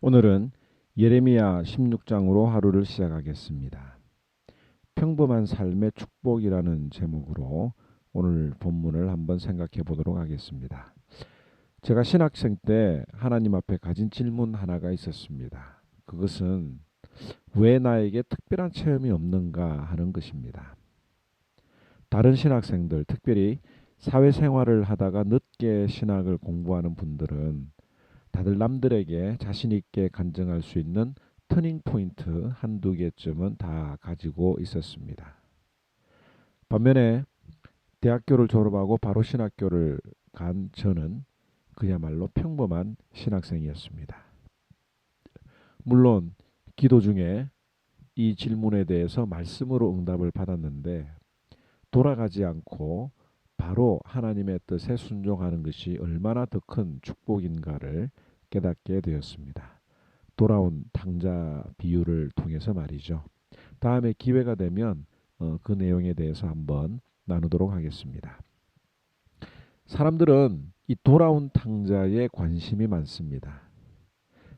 오늘은 예레미야 16장으로 하루를 시작하겠습니다. 평범한 삶의 축복이라는 제목으로 오늘 본문을 한번 생각해 보도록 하겠습니다. 제가 신학생 때 하나님 앞에 가진 질문 하나가 있었습니다. 그것은 왜 나에게 특별한 체험이 없는가 하는 것입니다. 다른 신학생들, 특별히 사회생활을 하다가 늦게 신학을 공부하는 분들은 다들 남들에게 자신 있게 간증할 수 있는 터닝 포인트 한두 개쯤은 다 가지고 있었습니다. 반면에 대학교를 졸업하고 바로 신학교를 간 저는 그야말로 평범한 신학생이었습니다. 물론 기도 중에 이 질문에 대해서 말씀으로 응답을 받았는데 돌아가지 않고 바로 하나님의 뜻에 순종하는 것이 얼마나 더 큰 축복인가를 깨닫게 되었습니다. 돌아온 탕자 비유를 통해서 말이죠. 다음에 기회가 되면 그 내용에 대해서 한번 나누도록 하겠습니다. 사람들은 이 돌아온 탕자에 관심이 많습니다.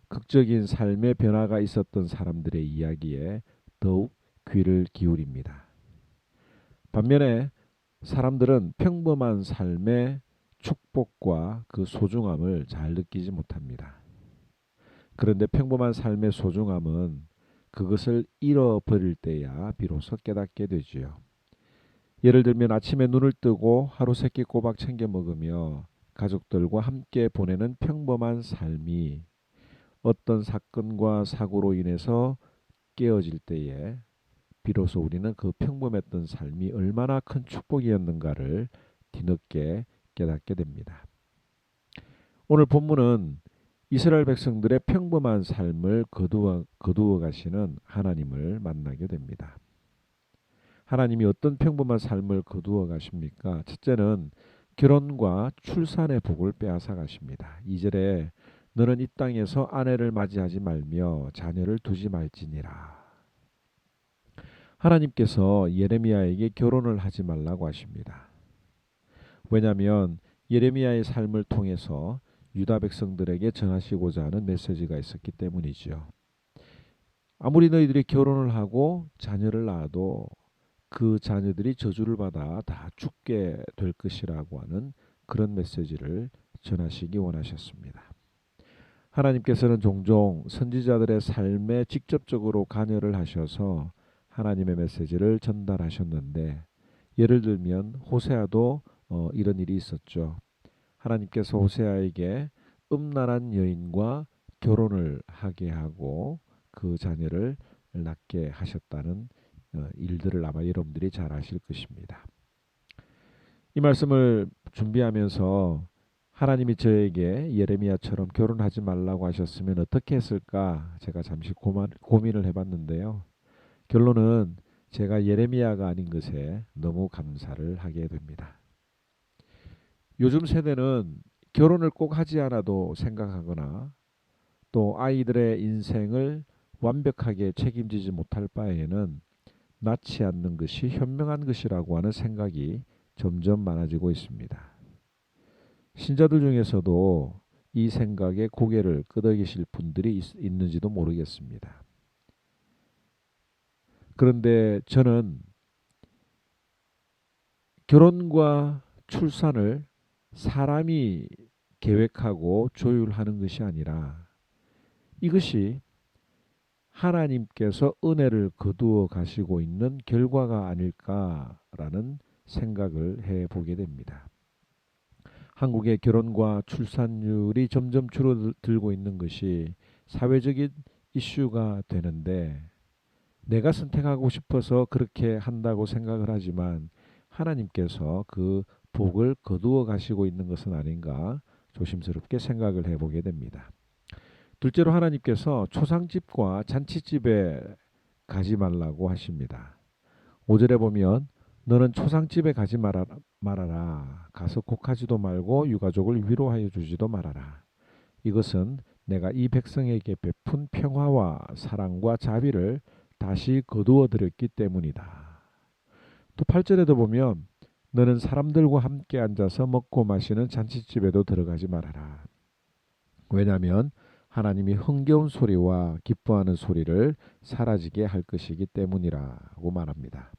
극적인 삶의 변화가 있었던 사람들의 이야기에 더욱 귀를 기울입니다. 반면에 사람들은 평범한 삶의 축복과 그 소중함을 잘 느끼지 못합니다. 그런데 평범한 삶의 소중함은 그것을 잃어버릴 때야 비로소 깨닫게 되지요. 예를 들면 아침에 눈을 뜨고 하루 세끼 꼬박 챙겨 먹으며 가족들과 함께 보내는 평범한 삶이 어떤 사건과 사고로 인해서 깨어질 때에 비로소 우리는 그 평범했던 삶이 얼마나 큰 축복이었는가를 뒤늦게 깨닫게 됩니다. 오늘 본문은 이스라엘 백성들의 평범한 삶을 거두어 가시는 하나님을 만나게 됩니다. 하나님이 어떤 평범한 삶을 거두어 가십니까? 첫째는 결혼과 출산의 복을 빼앗아 가십니다. 2절에 너는 이 땅에서 아내를 맞이하지 말며 자녀를 두지 말지니라. 하나님께서 예레미야에게 결혼을 하지 말라고 하십니다. 왜냐하면 예레미야의 삶을 통해서 유다 백성들에게 전하시고자 하는 메시지가 있었기 때문이죠. 아무리 너희들이 결혼을 하고 자녀를 낳아도 그 자녀들이 저주를 받아 다 죽게 될 것이라고 하는 그런 메시지를 전하시기 원하셨습니다. 하나님께서는 종종 선지자들의 삶에 직접적으로 관여를 하셔서 하나님의 메시지를 전달하셨는데 예를 들면 호세아도 이런 일이 있었죠. 하나님께서 호세아에게 음란한 여인과 결혼을 하게 하고 그 자녀를 낳게 하셨다는 일들을 아마 여러분들이 잘 아실 것입니다. 이 말씀을 준비하면서 하나님이 저에게 예레미야처럼 결혼하지 말라고 하셨으면 어떻게 했을까 제가 잠시 고민을 해봤는데요. 결론은 제가 예레미야가 아닌 것에 너무 감사를 하게 됩니다. 요즘 세대는 결혼을 꼭 하지 않아도 생각하거나 또 아이들의 인생을 완벽하게 책임지지 못할 바에는 낳지 않는 것이 현명한 것이라고 하는 생각이 점점 많아지고 있습니다. 신자들 중에서도 이 생각에 고개를 끄덕이실 분들이 있는지도 모르겠습니다. 그런데 저는 결혼과 출산을 사람이 계획하고 조율하는 것이 아니라 이것이 하나님께서 은혜를 거두어 가시고 있는 결과가 아닐까라는 생각을 해보게 됩니다. 한국의 결혼과 출산율이 점점 줄어들고 있는 것이 사회적인 이슈가 되는데 내가 선택하고 싶어서 그렇게 한다고 생각을 하지만 하나님께서 그 복을 거두어 가시고 있는 것은 아닌가 조심스럽게 생각을 해보게 됩니다. 둘째로 하나님께서 초상집과 잔치집에 가지 말라고 하십니다. 5절에 보면 너는 초상집에 가지 말아라. 가서 곡하지도 말고 유가족을 위로하여 주지도 말아라. 이것은 내가 이 백성에게 베푼 평화와 사랑과 자비를 다시 거두어 드렸기 때문이다. 또 8절에도 보면 너는 사람들과 함께 앉아서 먹고 마시는 잔치집에도 들어가지 말아라. 왜냐하면 하나님이 흥겨운 소리와 기뻐하는 소리를 사라지게 할 것이기 때문이라고 말합니다.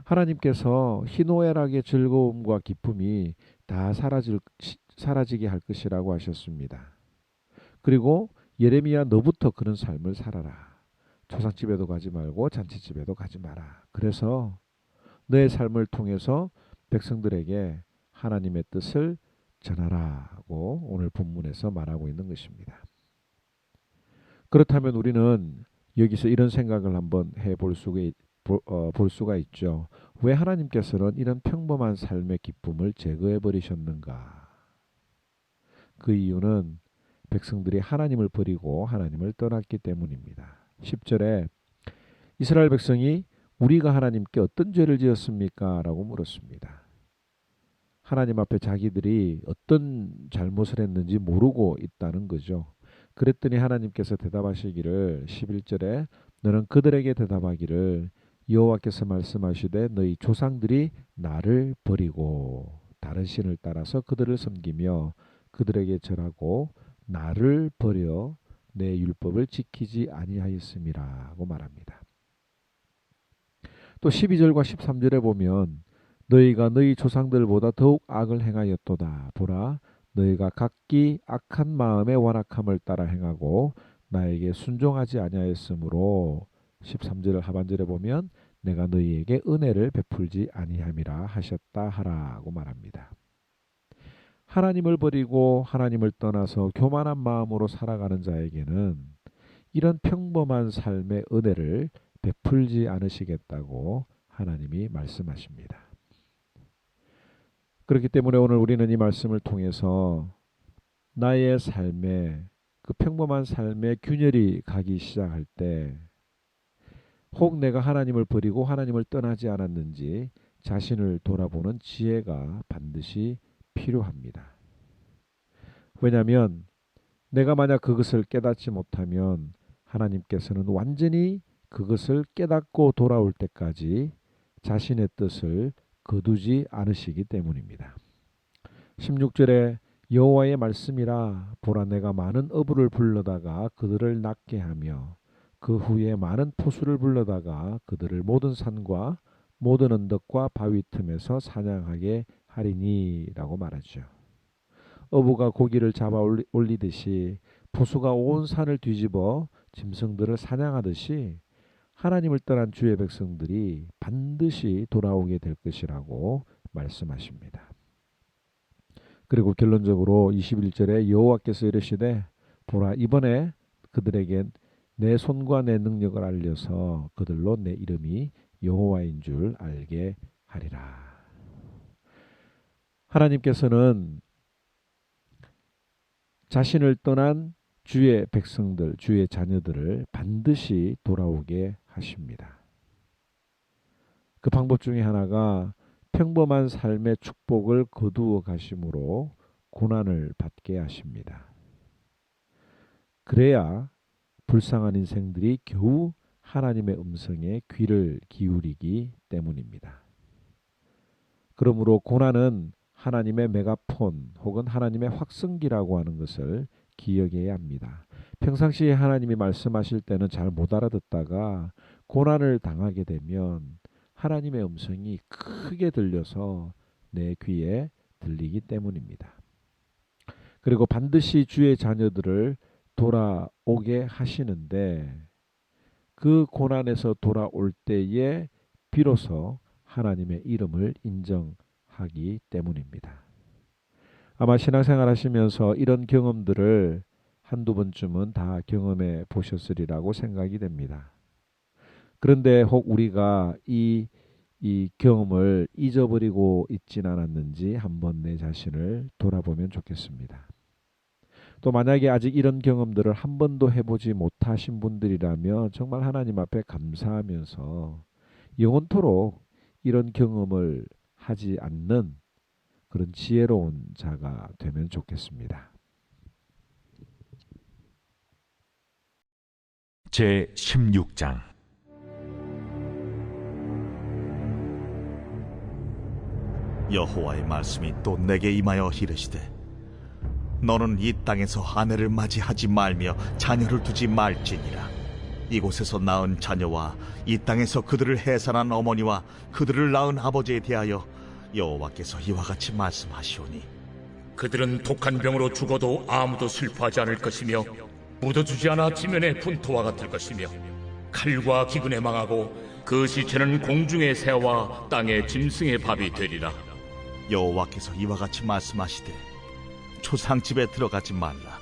하나님께서 희노애락의 즐거움과 기쁨이 다 사라지게 할 것이라고 하셨습니다. 그리고 예레미야 너부터 그런 삶을 살아라. 초상집에도 가지 말고 잔치집에도 가지 마라. 그래서 너의 삶을 통해서 백성들에게 하나님의 뜻을 전하라고 오늘 본문에서 말하고 있는 것입니다. 그렇다면 우리는 여기서 이런 생각을 한번 볼 수가 있죠. 왜 하나님께서는 이런 평범한 삶의 기쁨을 제거해 버리셨는가? 그 이유는 백성들이 하나님을 버리고 하나님을 떠났기 때문입니다. 10절에 이스라엘 백성이 우리가 하나님께 어떤 죄를 지었습니까? 라고 물었습니다. 하나님 앞에 자기들이 어떤 잘못을 했는지 모르고 있다는 거죠. 그랬더니 하나님께서 대답하시기를 11절에 너는 그들에게 대답하기를 여호와께서 말씀하시되 너희 조상들이 나를 버리고 다른 신을 따라서 그들을 섬기며 그들에게 절하고 나를 버려 내 율법을 지키지 아니하였음이라고 말합니다. 또 12절과 13절에 보면 너희가 너희 조상들보다 더욱 악을 행하였도다. 보라 너희가 각기 악한 마음의 완악함을 따라 행하고 나에게 순종하지 아니하였으므로 13절 하반절에 보면 내가 너희에게 은혜를 베풀지 아니함이라 하셨다 하라고 말합니다. 하나님을 버리고 하나님을 떠나서 교만한 마음으로 살아가는 자에게는 이런 평범한 삶의 은혜를 베풀지 않으시겠다고 하나님이 말씀하십니다. 그렇기 때문에 오늘 우리는 이 말씀을 통해서 나의 삶에 그 평범한 삶의 균열이 가기 시작할 때 혹 내가 하나님을 버리고 하나님을 떠나지 않았는지 자신을 돌아보는 지혜가 반드시 필요합니다. 왜냐하면 내가 만약 그것을 깨닫지 못하면 하나님께서는 완전히 그것을 깨닫고 돌아올 때까지 자신의 뜻을 거두지 않으시기 때문입니다. 16절에 여호와의 말씀이라 보라 내가 많은 어부를 불러다가 그들을 낫게 하며 그 후에 많은 포수를 불러다가 그들을 모든 산과 모든 언덕과 바위 틈에서 사냥하게 하리니라고 말하죠. 어부가 고기를 잡아 올리듯이 포수가 온 산을 뒤집어 짐승들을 사냥하듯이 하나님을 떠난 주의 백성들이 반드시 돌아오게 될 것이라고 말씀하십니다. 그리고 결론적으로 21절에 여호와께서 이르시되 보라 이번에 그들에게 내 손과 내 능력을 알려서 그들로 내 이름이 여호와인 줄 알게 하리라. 하나님께서는 자신을 떠난 주의 백성들, 주의 자녀들을 반드시 돌아오게 하십니다. 그 방법 중에 하나가 평범한 삶의 축복을 거두어 가심으로 고난을 받게 하십니다. 그래야 불쌍한 인생들이 겨우 하나님의 음성에 귀를 기울이기 때문입니다. 그러므로 고난은 하나님의 메가폰 혹은 하나님의 확성기라고 하는 것을 기억해야 합니다. 평상시에 하나님이 말씀하실 때는 잘 못 알아듣다가 고난을 당하게 되면 하나님의 음성이 크게 들려서 내 귀에 들리기 때문입니다. 그리고 반드시 주의 자녀들을 돌아오게 하시는데 그 고난에서 돌아올 때에 비로소 하나님의 이름을 인정하기 때문입니다. 아마 신앙생활 하시면서 이런 경험들을 한두 번쯤은 다 경험해 보셨으리라고 생각이 됩니다. 그런데 혹 우리가 이 경험을 잊어버리고 있진 않았는지 한번 내 자신을 돌아보면 좋겠습니다. 또 만약에 아직 이런 경험들을 한 번도 해보지 못하신 분들이라면 정말 하나님 앞에 감사하면서 영원토록 이런 경험을 하지 않는 그런 지혜로운 자가 되면 좋겠습니다. 제 16장 여호와의 말씀이 또 내게 임하여 이르시되 너는 이 땅에서 아내를 맞이하지 말며 자녀를 두지 말지니라. 이곳에서 낳은 자녀와 이 땅에서 그들을 해산한 어머니와 그들을 낳은 아버지에 대하여 여호와께서 이와 같이 말씀하시오니, 그들은 독한 병으로 죽어도 아무도 슬퍼하지 않을 것이며 묻어주지 않아 지면의 분토와 같을 것이며 칼과 기근에 망하고 그 시체는 공중의 새와 땅의 짐승의 밥이 되리라. 여호와께서 이와 같이 말씀하시되, 조상집에 들어가지 말라.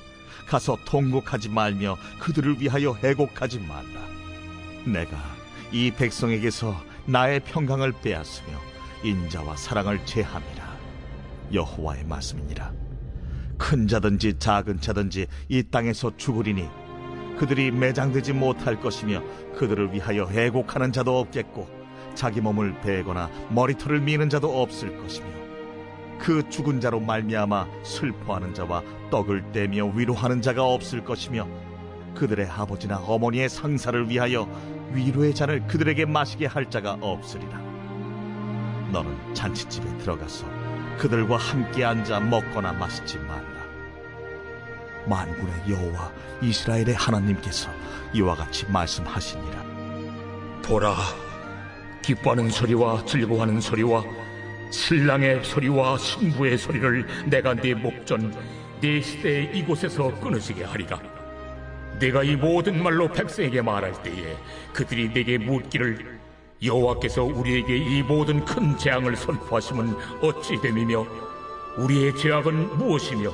가서 통곡하지 말며 그들을 위하여 애곡하지 말라. 내가 이 백성에게서 나의 평강을 빼앗으며 인자와 사랑을 제함이라. 여호와의 말씀이니라. 큰 자든지 작은 자든지 이 땅에서 죽으리니 그들이 매장되지 못할 것이며 그들을 위하여 애곡하는 자도 없겠고 자기 몸을 베거나 머리털을 미는 자도 없을 것이며 그 죽은 자로 말미암아 슬퍼하는 자와 떡을 떼며 위로하는 자가 없을 것이며 그들의 아버지나 어머니의 상사를 위하여 위로의 잔을 그들에게 마시게 할 자가 없으리라. 너는 잔치집에 들어가서 그들과 함께 앉아 먹거나 마시지 말라. 만군의 여호와 이스라엘의 하나님께서 이와 같이 말씀하시니라. 보라, 기뻐하는 소리와 즐거워하는 소리와 신랑의 소리와 신부의 소리를 내가 네 목전 네 시대에 이곳에서 끊어지게 하리라. 내가 이 모든 말로 백성에게 말할 때에 그들이 내게 묻기를, 여호와께서 우리에게 이 모든 큰 재앙을 선포하심은 어찌 됨이며 우리의 죄악은 무엇이며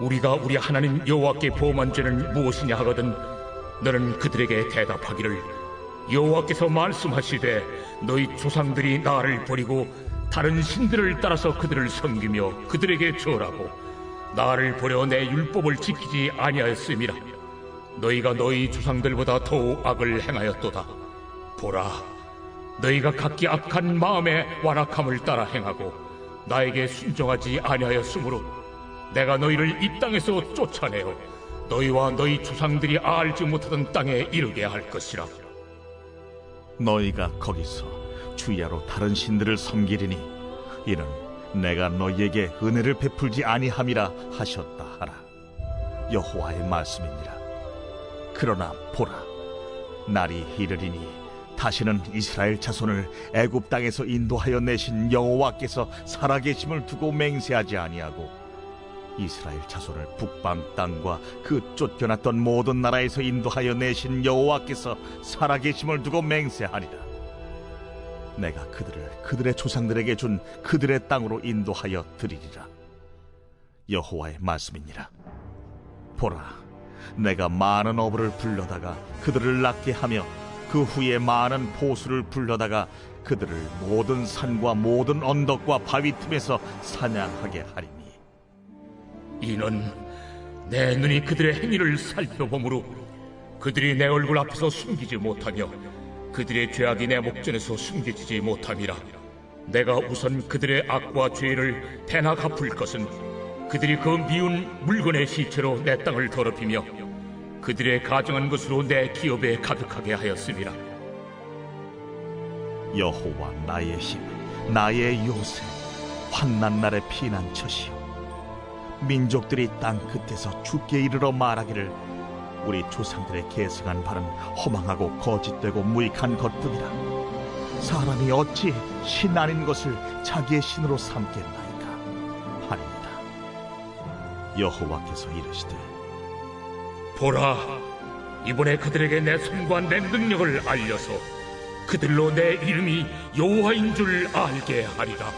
우리가 우리 하나님 여호와께 범한 죄는 무엇이냐 하거든, 너는 그들에게 대답하기를, 여호와께서 말씀하시되 너희 조상들이 나를 버리고 다른 신들을 따라서 그들을 섬기며 그들에게 절하고 나를 버려 내 율법을 지키지 아니하였음이라. 너희가 너희 조상들보다 더욱 악을 행하였도다. 보라, 너희가 각기 악한 마음에 완악함을 따라 행하고 나에게 순종하지 아니하였으므로 내가 너희를 이 땅에서 쫓아내어 너희와 너희 조상들이 알지 못하던 땅에 이르게 할 것이라. 너희가 거기서 주야로 다른 신들을 섬기리니 이는 내가 너희에게 은혜를 베풀지 아니함이라 하셨다 하라. 여호와의 말씀이니라. 그러나 보라, 날이 이르리니 다시는 이스라엘 자손을 애굽 땅에서 인도하여 내신 여호와께서 살아계심을 두고 맹세하지 아니하고 이스라엘 자손을 북방 땅과 그 쫓겨났던 모든 나라에서 인도하여 내신 여호와께서 살아계심을 두고 맹세하리라. 내가 그들을 그들의 조상들에게 준 그들의 땅으로 인도하여 드리리라. 여호와의 말씀이니라. 보라, 내가 많은 어부를 불러다가 그들을 낫게 하며 그 후에 많은 포수를 불러다가 그들을 모든 산과 모든 언덕과 바위 틈에서 사냥하게 하리니, 이는 내 눈이 그들의 행위를 살펴보므로 그들이 내 얼굴 앞에서 숨기지 못하며 그들의 죄악이 내 목전에서 숨겨지지 못함이라. 내가 우선 그들의 악과 죄를 대나 갚을 것은 그들이 그 미운 물건의 시체로 내 땅을 더럽히며 그들의 가정한 것으로 내 기업에 가득하게 하였음이라. 여호와 나의 힘, 나의 요새, 환난 날의 피난처시오. 민족들이 땅 끝에서 죽게 이르러 말하기를, 우리 조상들의 계승한 바는 허망하고 거짓되고 무익한 것뿐이라. 사람이 어찌 신 아닌 것을 자기의 신으로 삼겠나이까 하리이다. 여호와께서 이르시되, 보라, 이번에 그들에게 내 손과 내 능력을 알려서 그들로 내 이름이 여호와인 줄 알게 하리라.